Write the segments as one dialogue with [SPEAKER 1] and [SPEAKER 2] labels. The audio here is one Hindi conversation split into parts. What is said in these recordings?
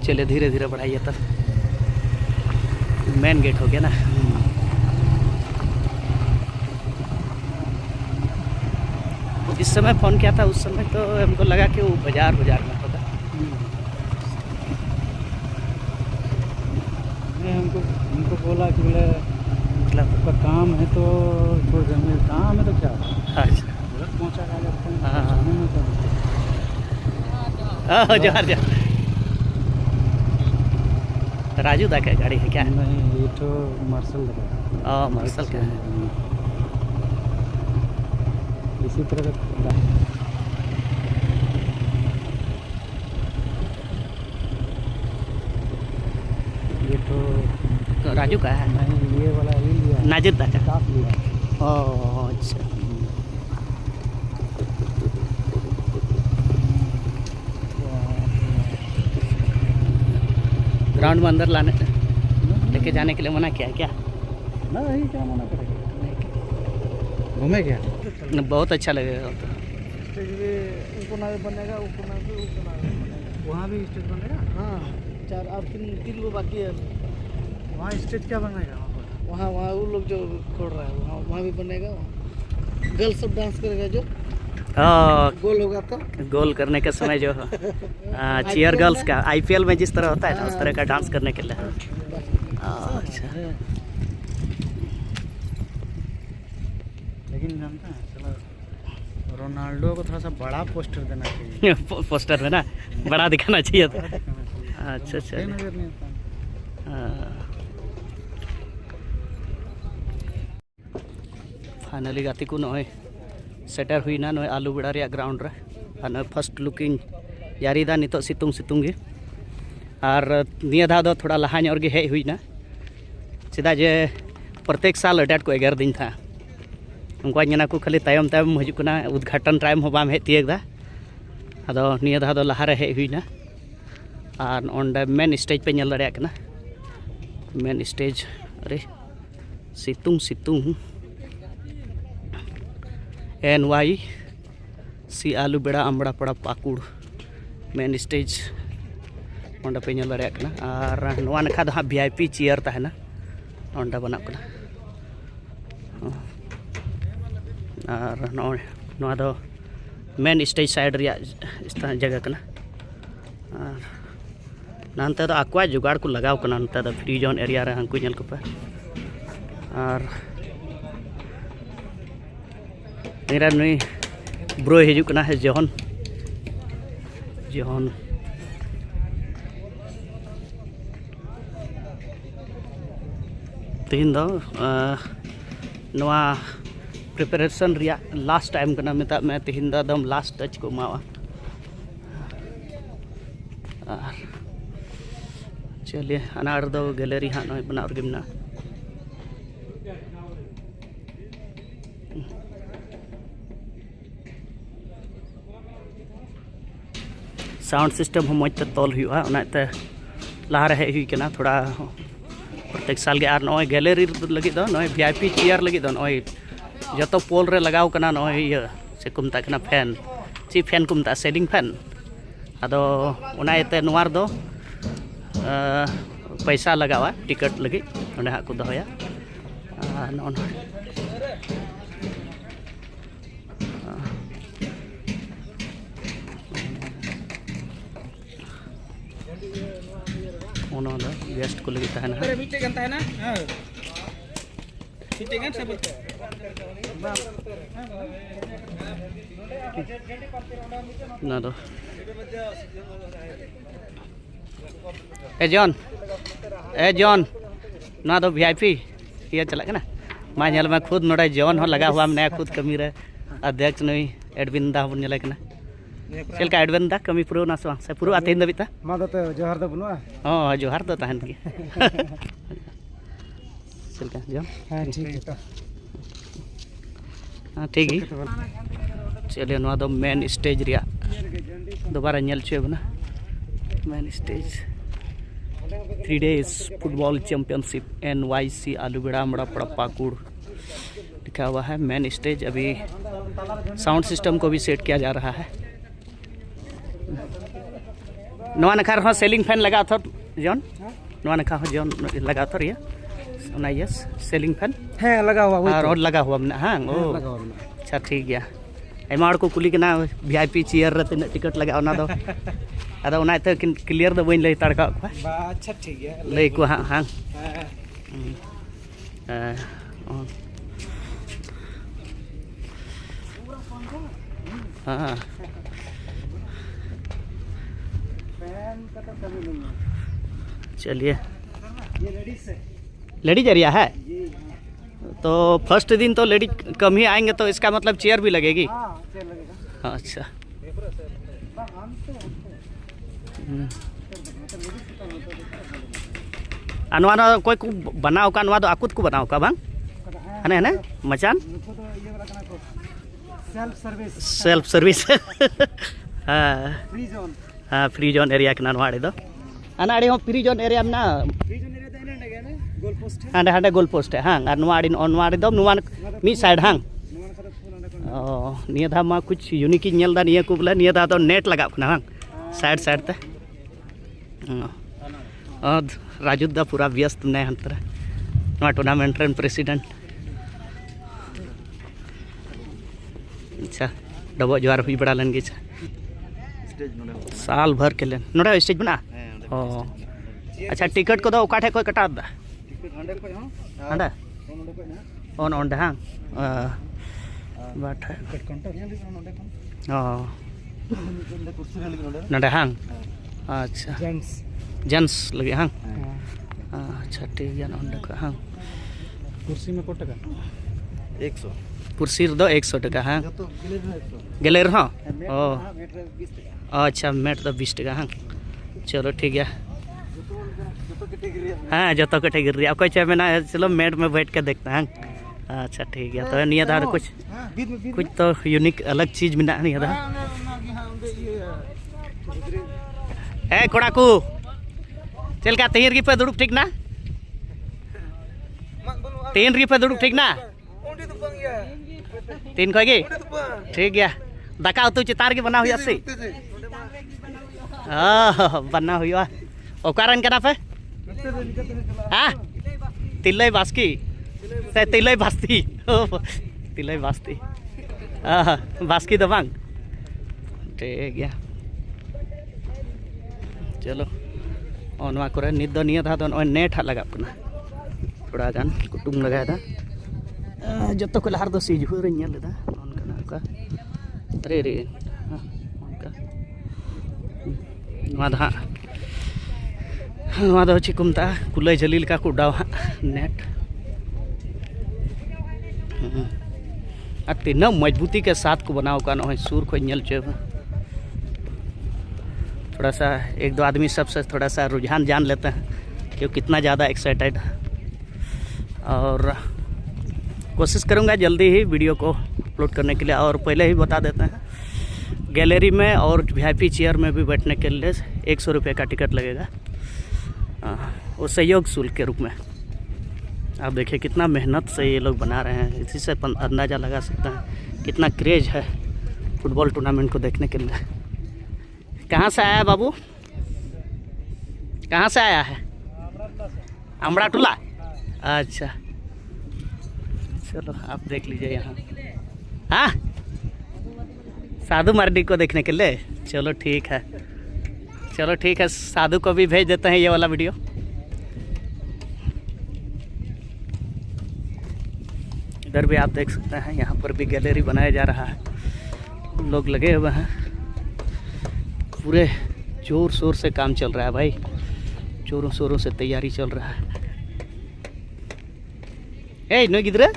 [SPEAKER 1] चलिए धीरे धीरे बढ़ाइए तब। मेन गेट हो गया ना। इस समय फ़ोन किया था, उस समय तो हमको लगा कि वो बाजार में होगा।
[SPEAKER 2] हमको बोला कि बोले मतलब आपका काम है तो छोड़ देंगे, काम है तो क्या
[SPEAKER 1] अच्छा
[SPEAKER 2] पहुँचा आ जाते हैं।
[SPEAKER 1] हाँ जोहार जोहार। राजू दा का गाड़ी है क्या?
[SPEAKER 2] नहीं, ये तो मार्शल का।
[SPEAKER 1] मार्शल का है।
[SPEAKER 2] इसी तरह का ये तो
[SPEAKER 1] राजू का है।
[SPEAKER 2] नहीं, ये वाला ये लिया,
[SPEAKER 1] नाजिद दा का।
[SPEAKER 2] काफ लिया।
[SPEAKER 1] अच्छा ग्राउंड में अंदर लाने लेके जाने के लिए मना किया है क्या?
[SPEAKER 2] नहीं, क्या मना करेगा, घूमे क्या?
[SPEAKER 1] बहुत अच्छा लगेगा तो।
[SPEAKER 2] स्टेज भी ऊपर बनेगा, वहाँ भी स्टेज बनेगा। हाँ, 4 और 3 वो बाकी है। वहाँ स्टेज क्या बनेगा? वहाँ वो लोग जो खोल रहा है वहाँ भी बनेगा। गर्ल्स सब डांस करेगा, जो गोल होगा तो
[SPEAKER 1] गोल करने के समय जो चीयर गर्ल्स का आईपीएल में जिस तरह होता है ना, उस तरह का डांस करने के लिए। अच्छा
[SPEAKER 2] लेकिन जानता है चलो, रोनाल्डो को थोड़ा सा बड़ा पोस्टर देना चाहिए।
[SPEAKER 1] पोस्टर में ना बड़ा दिखाना चाहिए था। अच्छा अच्छा फाइनली गाती को नॉय सेटर हुई ना नॉय आलू बेड़ा रे ग्राउंड रे और फर्स्ट लुकिंग यारी दा नितो सितुंग सितुंग गे और निया धा दो थोड़ा लहा ᱧᱚᱜ गे हेज हुई ना चेदा जे प्रत्येक साल अडाट को एगार दिन था उनको जना को खाली तायम तायम हजू कना उद्घाटन टाइम हो बाम हेज तियेग दा अदो निया धा दो लहा रे हेज हुई ना और ओंडे मेन स्टेज पे ñel दाड़े कना मेन स्टेज अरे सितुंग सितुंग NYC आलू बेड़ा अमड़ा पड़ा पाकुड़ मेन स्टेज ओंडे पे ñel दाड़े कना और नोआ नखा दो हाँ VIP चेयर तहना ओंडे बना कना और नोआ दो मेन स्टेज साइड रिया जगह कना और नानते दो आकुआ जुगाड़ को लगाव कना नते दो फ्री जोन एरिया रे हंकु ñel को पे और मेरा नुई ब्रो हिजू कना है जोहन जोहन तीन दो नवा प्रिपरेशन रिया लास्ट टाइम कना मेता मैं तीन दा दम लास्ट टच को मावा चलिए अनार दो गैलरी हाँ नॉय बना और गिमना साउंड सिस्टम हम मज तोल हुआ उनाते लहारे हेज हुई कना थोड़ा प्रत्येक साल के और नॉय गैलरी लगी दो नॉय VIP चेयर लगी दो नॉय जो पोल रे लगाव कना नॉय ये से को मता कना फैन ची फैन को मता सेलिंग फैन अदो उनाते नोवार दो पैसा लगावा टिकट लगी ओंडे हा को दोया नॉन गेस्ट को लगी तहना ना दो ए जॉन ना दो VIP ये चला ना मा ñel में खुद नोडे जॉन हो लगा हुआ मैं खुद कमी रे अध्यक्ष नई एडविन दा बन ñel कना चल का एडविन दा कमी पुरो ना से पुरो आते दिन दबिता
[SPEAKER 2] मा दो जोहार दो बनुआ
[SPEAKER 1] जोहार दो तहन की चल का जॉन
[SPEAKER 2] हां ठीक है
[SPEAKER 1] हाँ ठीक है चलिए नवा दो मेन स्टेज रिया दोबारा ñel छे बना main stage 3 days football championship NYC आलू बेड़ा अमड़ा पड़ा पाकुड़ लिखा हुआ है मेन स्टेज। अभी साउंड सिस्टम को भी सेट किया जा रहा है। नवा नखा रहा सेलिंग फैन लगा था जॉन नवा नखा हो जॉन लगा था ये सुना यस सेलिंग फैन
[SPEAKER 2] है लगा हुआ
[SPEAKER 1] और लगा हुआ मना हाँ ओ अच्छा ठीक गया एमा को कुली के ना वीआईपी चेयर रे तीन टिकट लगा ओना दो अदा ओना ते क्लियर दो बइन लई तड़का बा
[SPEAKER 2] अच्छा ठीक है
[SPEAKER 1] लई को हां हां हाँ चलिए लेडीज एरिया है तो फर्स्ट दिन तो लेडीज कम ही आएंगे तो इसका मतलब चेयर भी लगेगी अच्छा अनवाना कोई को बनाओ का अनवा दो आकुत को बनाओ का बांग है ना मचान सेल्फ सर्विस हाँ फ्री जोन एरिया के नानवाड़ी दो अना अड़ी फ्री जोन एरिया में ना हाँ हाँ गोल पोस्ट है हाँ अनवाड़ी दो नुआ मी साइड हाँ निया धा मा कुछ यूनिक नेल दा निया को बोले निया धा तो नेट लगा ना हाँ साइड साइड ते राजू दा पूरा व्यस्त ने हंतरा टूर्नामेंट रन प्रेसिडेंट अच्छा डबो जोर हुई बड़ा लन गे साल भर के लेन नोड़ा स्टेज बना ओ अच्छा टिकट को दो ओकाठे कोई कटा दा हां ओन ओंडे हां बाट ओ नडे हां अच्छा जेंट्स लगे हां अच्छा ठीक है ओंडे को हां
[SPEAKER 2] कुर्सी में को टका 100
[SPEAKER 1] कुर्सी दो 100 टका हाँ गैलरी हाँ ओ अच्छा मेट तो 20 टका हाँ चलो ठीक है हाँ जो तो कैटेगरी आपको चाहे मैं ना चलो मेट में बैठ के देखते हैं अच्छा ठीक है तो नहीं था कुछ तो यूनिक अलग चीज़ मिला नहीं था ए कोड़ा को चल का 3 रुपये दुड़ुक ठीक ना 3 रुपये दुड़ुक ठीक ना 3 खोगी ठीक है दाका उतु चितार के बना हुआ से बना हुआ ओकारन कना पे हाँ तिलई बास्की से तिलई बास्ती तिलई बास्ती बास्की तो बांग ठीक है चलो नवा करे नित दो निया था तो नेट लगा अपना थोड़ा गान कुटुम लगाया था जो तो लहार दो सीज हुए लेदा का अरे रे चिकुमता कुलई जलील का कुडाव नेट तीन मजबूती के साथ को बनाओ का ना सूर को नल चो थोड़ा सा एक दो आदमी सबसे थोड़ा सा रुझान जान लेते हैं कि कितना ज़्यादा एक्साइटेड और कोशिश करूंगा जल्दी ही वीडियो को अपलोड करने के लिए और पहले ही बता देते हैं गैलरी में और वीआईपी चेयर में भी बैठने के लिए 100 रुपये का टिकट लगेगा वो सहयोग शुल्क के रूप में आप देखिए कितना मेहनत से ये लोग बना रहे हैं इसी से अंदाज़ा लगा सकते हैं कितना क्रेज है फुटबॉल टूर्नामेंट को देखने के लिए कहाँ से आया है बाबू कहाँ से आया है अमड़ा टूला अच्छा चलो आप देख लीजिए यहाँ हाँ साधु मार्डी को देखने के लिए चलो ठीक है साधु को भी भेज देते हैं ये वाला वीडियो इधर भी आप देख सकते हैं यहाँ पर भी गैलरी बनाया जा रहा है लोग लगे हुए हैं पूरे जोर शोर से काम चल रहा है भाई जोरों शोरों से तैयारी चल रहा है ए नुई गिद्रे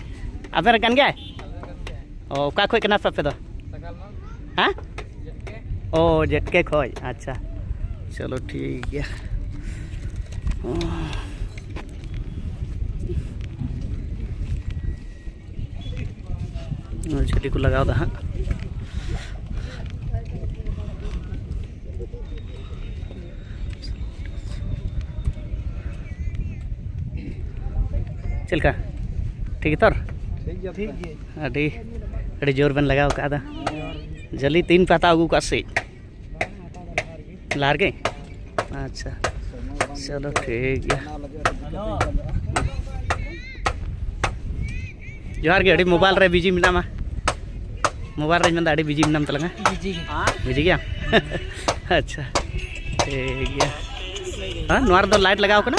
[SPEAKER 1] आप रकान गया ओ का खोई कना पे दो हाँ ओ जेटके खोई अच्छा चलो ठीक है झोली को लगाओ हाँ चल का ठीक है तोर अड़ी जोर बन लगाओ का जल्दी 3 पाता अगू का से लार के अच्छा चलो ठीक है जोहार गे अड़ी मोबाइल रे बिजी मिनामा मोबाइल रे मन अड़ी बिजी मिनाम तलंगा बिजी गया अच्छा ठीक है हां नोर दो लाइट लगाओ कना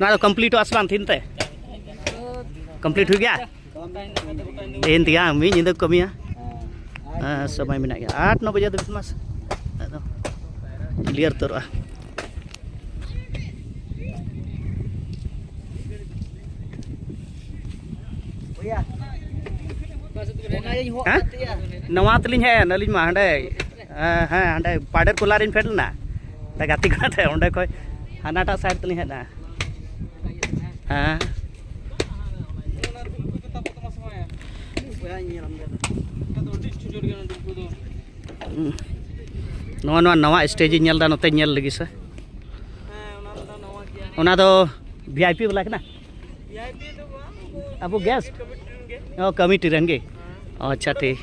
[SPEAKER 1] ना तो कंप्लीट आसमान थीन ते कंप्लीट हो गया दिन तिया मी निंदा कमिया समय में गया 8-9 बजे तो बिस्मास क्लियर तो रहा नवा तलिंग है नलिंग मा हंडे हाँ हंडे पाडर कोलारिन फेडलना ता गाती गाते ओंडे कोई हानाटा साइड तलिंग है ना हाँ नवा स्टेज नेलदा नोते नेल लगी से ओना दो वीआईपी वाला ना अब गेस्ट ओ कमिटी रंगे अच्छा ठीक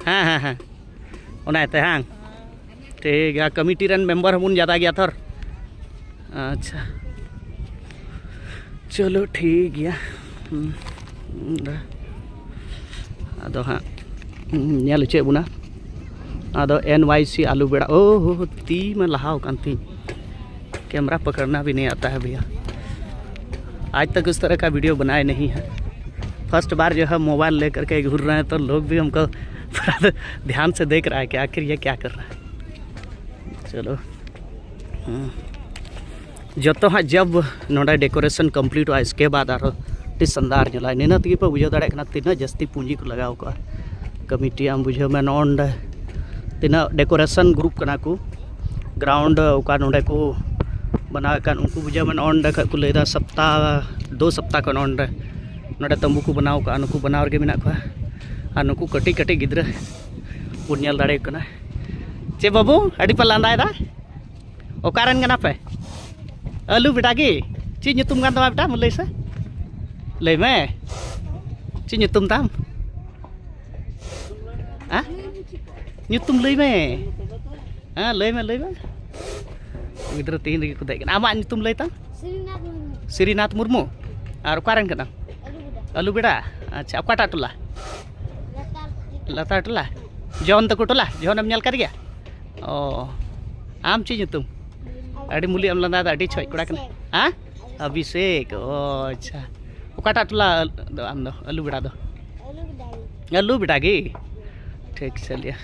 [SPEAKER 1] हाँ हाँ हाँ ओना ते हाँ ठीक है कमिटी रन मेंबर हम ज़्यादा गया थर अच्छा चलो ठीक है अदो हाँ नेल चे बुना अदो NYC आलू बेड़ा ओह ती में लहाव कांती कैमरा पकड़ना भी नहीं आता है भैया आज तक इस तरह का वीडियो बनाए नहीं है फर्स्ट बार जो है मोबाइल लेकर के घूर रहे हैं तो लोग भी हमको थोड़ा ध्यान से देख रहा है कि आखिर ये क्या कर रहा है चलो जो तो हाँ जब नोड़ा डेकोरेशन कंप्लीट हुआ इसके बाद और शानदार जला नीना तक बुझे दाड़ा तीना जस्ती पूंजी को लगाव का कमिटिया बुझे में नोंड तीना डेकोरेशन ग्रुप कना को ग्राउंड उका नोंडे को बनावे कान उनको बुझे में नोंड को लेदा सप्ताह 2 सप्ताह को नोंड नोंडे तंबू को बनाव का नुकु बनाव के मेना को आ नुकु कटी कटी गिद्रा पुन नेल दाड़े कना चे बाबू अड़ी पे लांदाय दा ओकारन गना पे आलू बेटा की ची nyutum kan tama बेटा mulai से लई में ची nyutum tam ah nyutum लई में हाँ लई में गिद्रा तीन रगी को देख आमा nyutum लई tam श्रीनाथ मुर्मू और ओकारन कना आलू बेटा अच्छा ओकाटा टोला लता टोला जौन तको टोला जौन हम नेल कर गया ओ आम ची nyutum अड़ी मुली अम लंदा अड़ी छय कोड़ा कना हाँ अभिषेक ओ अच्छा ओकाटा टोला आम दो आलू बेटा की ठीक चलिए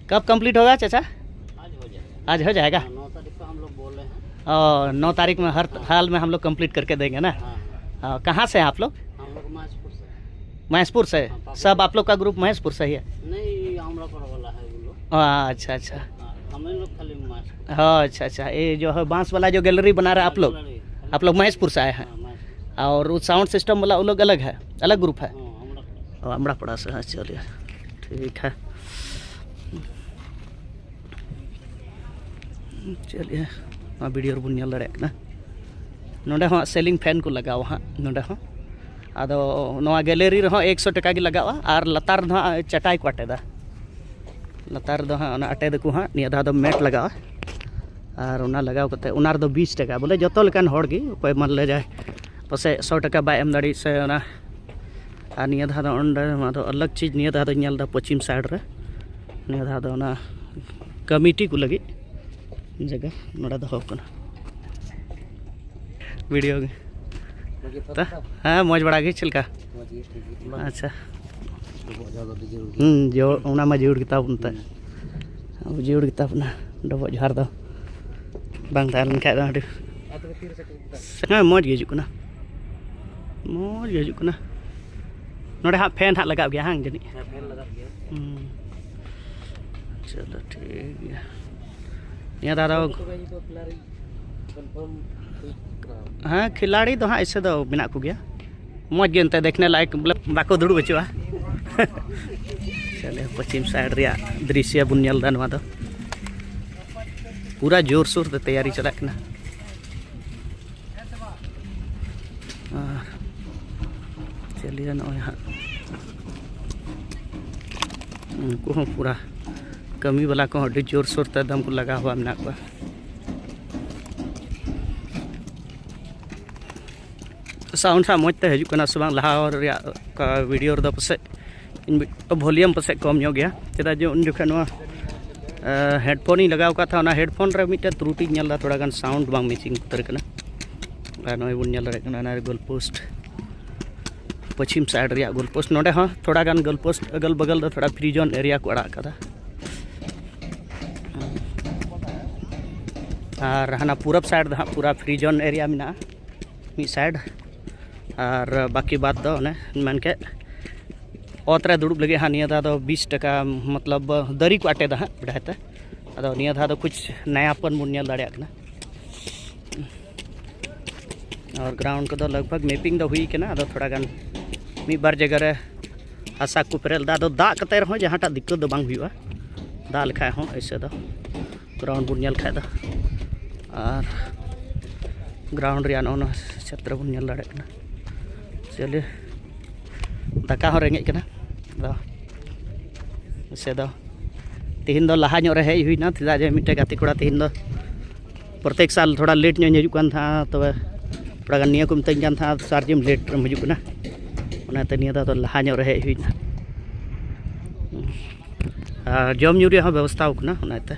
[SPEAKER 1] कब कंप्लीट होगा चाचा आज हो जाएगा 9 तारीख को हम लोग बोल रहे हैं 9 तारीख में हर हाल में हम लोग कंप्लीट करके देंगे ना कहाँ से हैं आप लोग
[SPEAKER 3] हम लोग
[SPEAKER 1] महेशपुर से सब आप लोग का ग्रुप महेशपुर से ही है
[SPEAKER 3] नहीं आमरापुर वाला है वो लोग
[SPEAKER 1] अच्छा अच्छा
[SPEAKER 3] हम लोग खाली
[SPEAKER 1] हाँ अच्छा ये जो है बांस वाला जो गैलरी बना रहा है आप लोग महेशपुर से आए हैं और वो साउंड सिस्टम वाला वो लोग अलग है अलग ग्रुप है अमरापड़ा से हाँ चलिए ठीक है चलिए हाँ वीडियो बन नेल दाड़े ना नोडे हाँ सेलिंग फैन को लगाओ हाँ नोडे हाँ आदो नोआ गैलरी रे 100 टका की लगावा और लतार दो हाँ चटाई को अटेदा लतार दो हाँ अटे दको हाँ निया दा मेट लगावा और उना लगाव कते उनार दो 20 टका बोले जतो लेकान हड़ गी कोई मन ले जाए पसे 100 टका बाय एम दाड़ी से उना आ निया दा ओंडे मा दो अलग चीज निया दा नेल दा पश्चिम साइड रे निया दा उना कमिटी को लगी जगह नोड़ा दो कना वीडियो हाँ मौज बड़ा गई चिलका अच्छा जो उना में जीउड़ गिता उनते जीउड़ गिता अपना डबो झार दो बांग तालन खाय दा हाँ मौज गई जुकना नोड़े हाँ फैन हाँ लगा गया हाँ जनी चलो ठीक है यहाँ दादा हाँ खिलाड़ी तो हाँ ऐसे तो बिना को गया मौज गए देखने लायक मतलब बाको दुड़ बचुआ चले पश्चिम साइड रे दृश्य बुन नेलदा नवा दो पूरा जोर शोर ते तैयारी चला कना चलिए ना यहाँ उनको हूँ पूरा कमी वाला को अभी जोर शोर ते दम को लगा हुआ मेना को साउंड सा मौज ते हजू कना से बांग लहा और का वीडियो रो पसे वॉल्यूम पसे कम ᱧᱚᱜ गया चेदा जो उन जोखा नवा हेडफोन ही लगाव का था ना हेडफोन रे मिटे त्रुटि नेला थोड़ा गान साउंड बांग मैचिंग उतर कना आ नय बुन नेल रे कना ना गोल पोस्ट पश्चिम साइड रे गोल पोस्ट नोडे हां थोड़ा गान गोल पोस्ट अगल बगल दो थोड़ा फ्री जोन एरिया को अड़ा कदा और हाना पूरब साइड दा पूरा फ्री जोन एरिया मिना मी साइड और बाकी बात दो ने मन के ओतरे दुड़ुब लगे हाँ निया दा 20 टका मतलब दरी को आटे दा बढ़ाते अदो निया दा कुछ नयापन मुनियल दाड़िया कना और ग्राउंड को लगभग मैपिंग दो हुई केना अदो थोड़ा गान मी बार जगह रे आशा को पेरेल दा दो दा कते रहो जहांटा दिक्कत दो बांग हुआ दा लिखा हो ऐसे दो ग्राउंड बुनियल खा दा और ग्राउंड रिया नो क्षेत्र बुनियल दाड़े कना चलिए दाका हो रेंगे कना दो ऐसे दो तीन दो लहा रे हेज हुई ना चेदा जे मिटे गाती कोड़ा तीन दो प्रत्येक साल थोड़ा लेट ᱧᱚᱜ हिजुक कान था तबे थोड़ा गान निया को मिताñ कान था सार्जिम लेट रम हिजुक ना ओनाते निया दा तो लहा ᱧᱚᱜ रे हेज हुई ना जम ᱧᱩ ᱨᱮᱭᱟᱜ व्यवस्था होकना ओनाते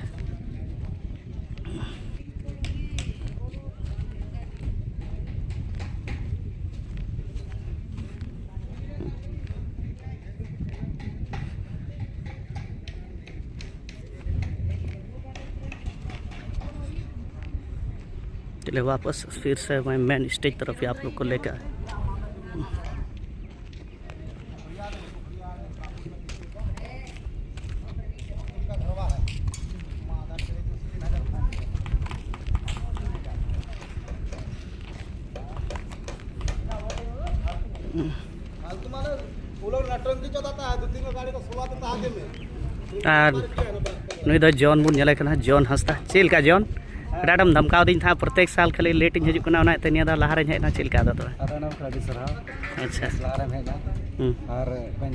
[SPEAKER 1] चलिए वापस फिर से मैं मेन स्टेज तरफ ही आप लोग को लेकर नुई दो जॉन बुन नेले कना जॉन हंसदा चेल का जॉन डाडम धमकाव दिन था प्रत्येक साल खाली लेट इन हजू कना ओनाते निया दा लहारे हेना चेलका दा तो अच्छा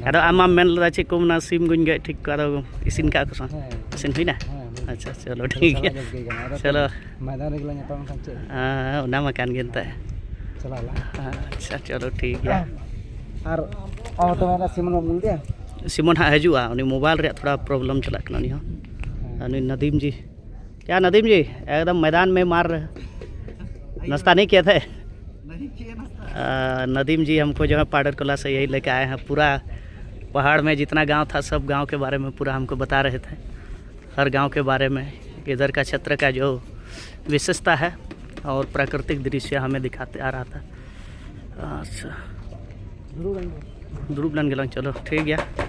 [SPEAKER 1] अदो आमा मेन लदा चे को ना सिम गुन गे ठीक का दो इसिन का को इसिन हुई ना अच्छा चलो ठीक है चलो
[SPEAKER 2] मैदान रे ᱧᱟᱯᱟᱢ ᱠᱟᱱ ᱪᱮ
[SPEAKER 1] ओना मा कान गेनता
[SPEAKER 2] चला
[SPEAKER 1] अच्छा चलो ठीक है
[SPEAKER 2] और तो मेरा सिमन मिल दिया
[SPEAKER 1] सिमन हाँ हजूआ उनी मोबाइल रे थोड़ा प्रॉब्लम चला कना नी हो उनी नदीम जी क्या नदीम जी एकदम मैदान में मार रहे नाश्ता नहीं किया थे
[SPEAKER 2] नहीं किया नाश्ता
[SPEAKER 1] नदीम जी हमको जो है पाडर कला से यही लेके आए हैं पूरा पहाड़ में जितना गांव था सब गांव के बारे में पूरा हमको बता रहे थे हर गांव के बारे में इधर का क्षेत्र का जो विशेषता है और प्राकृतिक दृश्य हमें दिखाते आ रहा था अच्छा ध्रुव लन गेलो चलो ठीक है।